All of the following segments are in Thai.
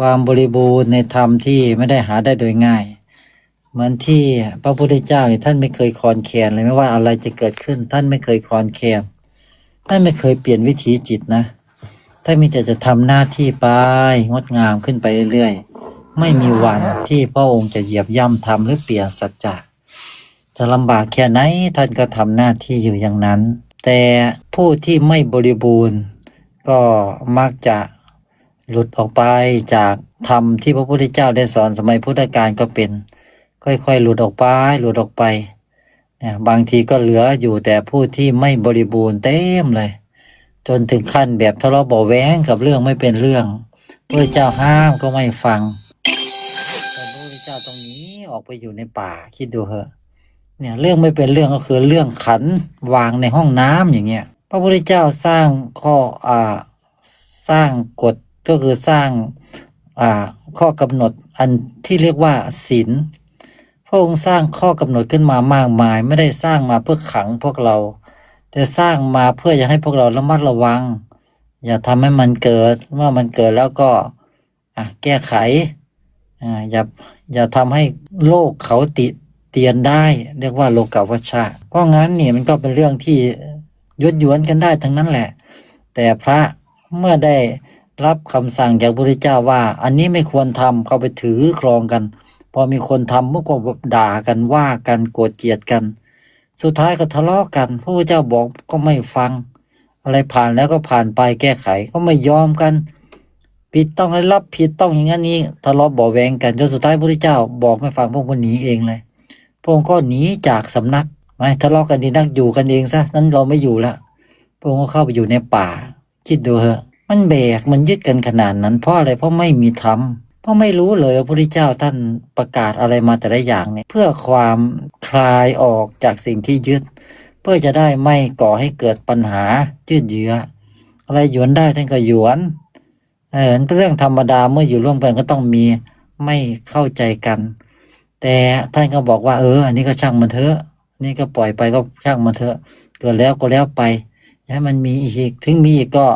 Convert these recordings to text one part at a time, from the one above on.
ความบริบูรณ์ในธรรมที่ไม่ได้หาได้โดยง่ายเหมือนที่พระพุทธเจ้าเนี่ยท่านไม่เคยคลอนแคลนเลยไม่ว่าอะไรจะเกิดขึ้นท่านไม่เคยคลอนแคลนท่านไม่เคยเปลี่ยนวิถีจิตนะท่านมีแต่จะทำหน้าที่ไปงดงามขึ้นไปเรื่อยๆไม่มีวันที่พระองค์จะเหยียบย่ำทำหรือเปลี่ยนสัจจะจะลำบากแค่ไหนท่านก็ทำหน้าที่อยู่อย่างนั้นแต่ผู้ที่ไม่บริบูรณ์ก็มักจะหลุดออกไปจากธรรมที่พระพุทธเจ้าได้สอนสมัยพุทธกาลก็เป็นค่อยๆหลุดออกไปเนี่ยบางทีก็เหลืออยู่แต่ผู้ที่ไม่บริบูรณ์เต็มเลยจนถึงขั้นแบบทะเลาะเบาะแว้งกับเรื่องไม่เป็นเรื่องพระเจ้าห้ามก็ไม่ฟังแต่พระพุทธเจ้าตรงนี้ออกไปอยู่ในป่าคิดดูเหอะเนี่ยเรื่องไม่เป็นเรื่องก็คือเรื่องขันวางในห้องน้ำอย่างเงี้ยพระพุทธเจ้าสร้างสร้างกฎก็คือสร้างข้อกำหนดอันที่เรียกว่าศีลพระองค์สร้างข้อกำหนดขึ้นมามากมายไม่ได้สร้างมาเพื่อขังพวกเราแต่สร้างมาเพื่อจะให้พวกเราระมัดระวังอย่าทำให้มันเกิดเมื่อมันเกิดแล้วก็แก้ไขอย่าทำให้โลกเขาติเตียนได้เรียกว่าโลกวัชชะเพราะงั้นเนี่ยมันก็เป็นเรื่องที่ยุดหยวนกันได้ทั้งนั้นแหละแต่พระเมื่อได้รับคำสั่งจากพระพุทธเจ้าว่าอันนี้ไม่ควรทำเขาไปถือครองกันพอมีคนทำเมื่อก็ด่ากันว่ากันโกรธเกลียดกันสุดท้ายก็ทะเลาะกันพระพุทธเจ้าบอกก็ไม่ฟังอะไรผ่านแล้วก็ผ่านไปแก้ไขก็ไม่ยอมกันผิดต้องให้รับผิดต้องอย่างนี้ทะเลาะเบาะแวงกันจนสุดท้ายพระพุทธเจ้าบอกไม่ฟังพวกคนหนีเองเลยพระองค์ก็หนีจากสำนักไม่ทะเลาะกันดีนักอยู่กันเองซะนั้นเราไม่อยู่ละพระองค์ก็เข้าไปอยู่ในป่าคิดดูเหอะมันแบกมันยึดกันขนาดนั้นเพราะอะไรเพราะไม่มีธรรมเพราะไม่รู้เลยว่าพระพุทธเจ้าท่านประกาศอะไรมาแต่ละอย่างเนี่ยเพื่อความคลายออกจากสิ่งที่ยึดเพื่อจะได้ไม่ก่อให้เกิดปัญหายืดเยื้ออะไรหยวนได้ท่านก็หยวนเป็นเรื่องธรรมดาเมื่ออยู่ร่วมกันก็ต้องมีไม่เข้าใจกันแต่ท่านก็บอกว่าอันนี้ก็ช่างมันเถอะนี่ก็ปล่อยไปก็ช่างมันเถอะเกิดแล้วก็แล้วไปอย่าให้มันมีอีกถึงมีอีกก็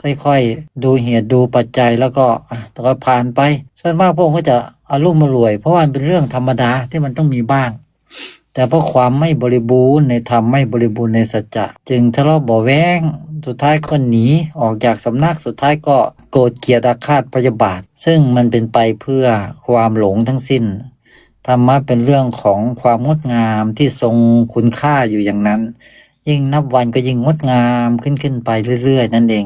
ค่อยๆดูเหตุดูปัจจัยแล้วก็แต่ก็ผ่านไปส่วนมากพวกก็จะอารมณ์รวยเพราะว่ามันเป็นเรื่องธรรมดาที่มันต้องมีบ้างแต่เพราะความไม่บริบูรณ์ในธรรมไม่บริบูรณ์ในสัจจะจึงทะเลาะเบาะแว้งสุดท้ายก็หนีออกจากสำนักสุดท้ายก็โกรธเกลียดอาฆาตพยาบาทซึ่งมันเป็นไปเพื่อความหลงทั้งสิ้นธรรมะเป็นเรื่องของความงดงามที่ทรงคุณค่าอยู่อย่างนั้นยิ่งนับวันก็ยิ่งงดงามขึ้นไปเรื่อยๆนั่นเอง